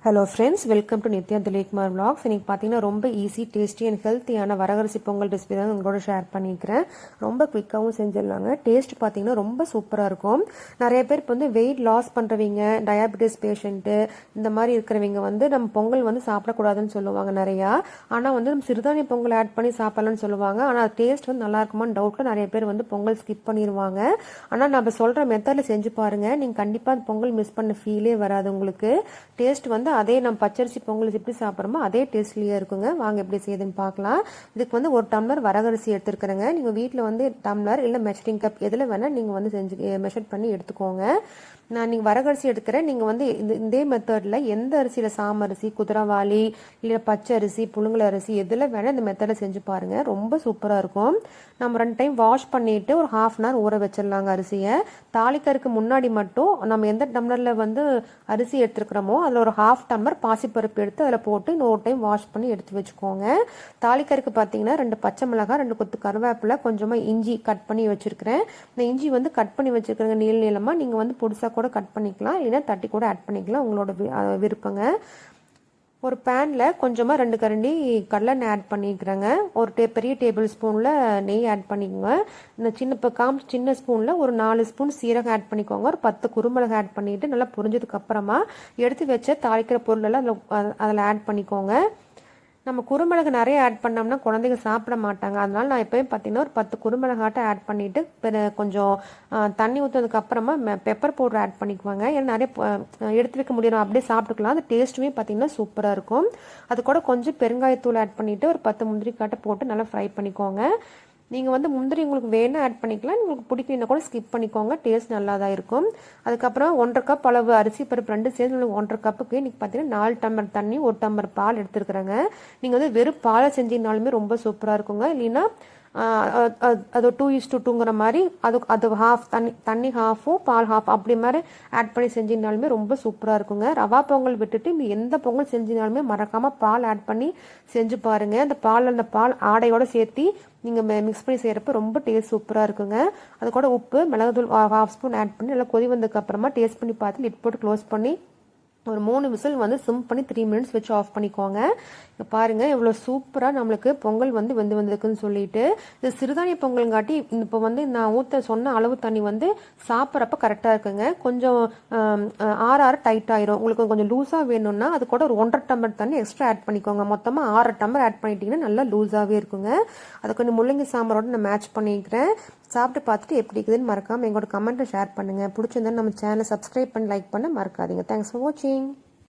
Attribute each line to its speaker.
Speaker 1: Hello friends, welcome to Nithya திலீக்மார் vlogs. இன்னைக்கு பார்த்தீங்கன்னா ரொம்ப ஈஸி, டேஸ்டி அண்ட் ஹெல்த்தியான வரகரிசி பொங்கல் ரெசிபி தான் உங்களோட ஷேர் பண்ணிக்கிறேன். ரொம்ப குயிக்காகவும் செஞ்சிடலாங்க. டேஸ்ட் பார்த்தீங்கன்னா ரொம்ப சூப்பராக இருக்கும். நிறைய பேர் இப்போ வந்து வெயிட் லாஸ் பண்ணுறவங்க, டயாபெட்டிஸ் பேஷண்ட்டு, இந்த மாதிரி இருக்கிறவங்க வந்து நம்ம பொங்கல் வந்து சாப்பிடக்கூடாதுன்னு சொல்லுவாங்க நிறையா. ஆனால் வந்து நம்ம சிறுதானிய பொங்கல் ஆட் பண்ணி சாப்பிடலாம்னு சொல்லுவாங்க. ஆனால் டேஸ்ட் வந்து நல்லா இருக்குமான்னு டவுட்டில் நிறைய பேர் வந்து பொங்கல் ஸ்கிப் பண்ணிடுவாங்க. ஆனால் நம்ம சொல்கிற மெத்தடில் செஞ்சு பாருங்கள், நீங்கள் கண்டிப்பாக அந்த பொங்கல் மிஸ் பண்ண ஃபீலே வராது. உங்களுக்கு டேஸ்ட் வந்து அதே நம்ம பச்சரிசி பொங்கல் எப்படி சாப்பிட்றோமோ அதே டேஸ்ட்லேயே இருக்குங்க. வாங்க எப்படி செய்யுதுன்னு பார்க்கலாம். இதுக்கு வந்து ஒரு டம்ளர் வரகரிசி எடுத்துருக்குறேங்க. நீங்கள் வீட்டில் வந்து டம்ளர் இல்லை மெஷரிங் கப் எதில் வேணால் நீங்கள் வந்து செஞ்சு மெஷர் பண்ணி எடுத்துக்கோங்க. நான் நீங்கள் வரகரிசி எடுக்கிறேன். நீங்கள் வந்து இதே மெத்தடில் எந்த அரிசியில், சாமரிசி, குதிரவாளி, இல்லை பச்சை அரிசி, புழுங்கல் அரிசி எதில் வேணால் இந்த மெத்தடில் செஞ்சு பாருங்கள். ரொம்ப சூப்பராக இருக்கும். நம்ம 2 டைம் வாஷ் பண்ணிவிட்டு ஒரு 1/2 hour ஊற வச்சிடலாங்க அரிசியை. தாளிக்கறதுக்கு முன்னாடி மட்டும் நம்ம எந்த டம்ளரில் வந்து அரிசி எடுத்துருக்கிறோமோ அதில் ஒரு 1/2 டம்ளர் பாசிப்பருப்பு எடுத்து அதில் போட்டு இன்னொரு டைம் வாஷ் பண்ணி எடுத்து வச்சுக்கோங்க. தாளிக்கறதுக்கு பார்த்தீங்கன்னா 2 பச்சை மிளகாய், 2 கொத்து கருவேப்பிலை, கொஞ்சமாக இஞ்சி கட் பண்ணி வச்சுருக்கிறேன். இந்த இஞ்சி வந்து கட் பண்ணி வச்சுருக்கிறேங்க நீளமாக. நீங்கள் வந்து பொடிசாக கூட கட் பண்ணிக்கலாம், இல்லைன்னா தட்டி கூட ஆட் பண்ணிக்கலாம், உங்களோட விருப்பங்க. ஒரு பேனில் கொஞ்சமாக 2 கரண்டி கடலெண்ணெய் ஆட் பண்ணிக்கிறேங்க. ஒரு பெரிய டேபிள் ஸ்பூனில் நெய் ஆட் பண்ணிக்கோங்க. இந்த சின்ன ஸ்பூனில் ஒரு 4 ஸ்பூன் சீரகம் ஆட் பண்ணிக்கோங்க. ஒரு 10 குருமிளகு ஆட் பண்ணிவிட்டு நல்லா புரிஞ்சதுக்கு அப்புறமா எடுத்து வச்ச தாளிக்கிற பொருளெல்லாம் அதில் ஆட் பண்ணிக்கோங்க. நம்ம குருமிளகு நிறைய ஆட் பண்ணோம்னா குழந்தைங்க சாப்பிட மாட்டாங்க. அதனால நான் எப்போயும் பார்த்தீங்கன்னா ஒரு 10 குருமிளகாட்டை ஆட் பண்ணிவிட்டு கொஞ்சம் தண்ணி ஊற்றுனதுக்கு அப்புறமா பெப்பர் பவுடர் ஆட் பண்ணிக்குவாங்க. ஏன்னா நிறைய எடுத்து வைக்க முடியும், அப்படியே சாப்பிட்டுக்கலாம். அந்த டேஸ்ட்டுமே பார்த்தீங்கன்னா சூப்பராக இருக்கும். அது கூட கொஞ்சம் பெருங்காயத்தூள் ஆட் பண்ணிவிட்டு ஒரு 10 முந்திரி காட்டை போட்டு நல்லா ஃப்ரை பண்ணிக்கோங்க. நீங்கள் வந்து முந்திரி உங்களுக்கு வேணால் ஆட் பண்ணிக்கலாம், உங்களுக்கு பிடிக்கலன்னா கூட ஸ்கிப் பண்ணிக்கோங்க. டேஸ்ட் நல்லா தான் இருக்கும். அதுக்கப்புறம் 1/2 கப் அளவு அரிசி பருப்பு 2 சேர்ந்து 1/2 கப்புக்கு இன்றைக்கி பார்த்தீங்கன்னா 4 டம்ளர் தண்ணி, 1 டம்ளர் பால் எடுத்துருக்குறேங்க. நீங்கள் வந்து வெறும் பாலை செஞ்சிங்கனாலுமே ரொம்ப சூப்பராக இருக்குங்க. இல்லைன்னா அது 2:2ங்கிற மாதிரி அது ஹாஃப் தண்ணி ஹாஃபும் பால் ஹாஃப் அப்படி மாதிரி ஆட் பண்ணி செஞ்சிங்கனாலுமே ரொம்ப சூப்பராக இருக்குங்க. ரவா பொங்கல் விட்டுட்டு இந்த எந்த பொங்கல் செஞ்சினாலுமே மறக்காமல் பால் ஆட் பண்ணி செஞ்சு பாருங்கள். அந்த பால் ஆடையோடு சேர்த்து நீங்கள் மிக்ஸ் பண்ணி செய்கிறப்ப ரொம்ப டேஸ்ட் சூப்பராக இருக்குங்க. அது கூட உப்பு, மிளகுத்தூள் 1/2 ஸ்பூன் ஆட் பண்ணி நல்லா கொதி வந்ததுக்கப்புறமா டேஸ்ட் பண்ணி பார்த்து லிட் போட்டு க்ளோஸ் பண்ணி ஒரு 3 விசில் வந்து சிம் பண்ணி 3 மினிட்ஸ் வச்சு ஆஃப் பண்ணிக்கோங்க. இப்போ பாருங்கள் எவ்வளோ சூப்பராக நம்மளுக்கு பொங்கல் வந்து வந்திருக்குன்னு சொல்லிட்டு. இது சிறுதானிய பொங்கல்காட்டி இப்போ வந்து நான் சொன்ன அளவு தண்ணி வந்து சாப்பிட்றப்ப கரெக்டாக இருக்குங்க. கொஞ்சம் ஆற டைட் ஆயிரும். உங்களுக்கு கொஞ்சம் லூஸாக வேணும்னா அது கூட ஒரு 1.5 டம்ளர் தண்ணி எக்ஸ்ட்ரா ஆட் பண்ணிக்கோங்க. மொத்தமாக 6 டம்ளர் ஆட் பண்ணிட்டீங்கன்னா நல்லா லூஸாகவே இருக்குங்க. அதை கொஞ்சம் முள்ளங்கி சாம்பாரோட நான் மேட்ச் பண்ணிக்கிறேன். சாப்பிட்டு பார்த்துட்டு எப்படி இருக்குதுன்னு மறக்காமல் எங்களோட கமெண்ட்டை ஷேர் பண்ணுங்கள். பிடிச்சிருந்தா நம்ம சேனலை சப்ஸ்கிரைப் பண்ணி லைக் பண்ண மறக்காதீங்க. தேங்க்ஸ் ஃபார் வாட்சிங்.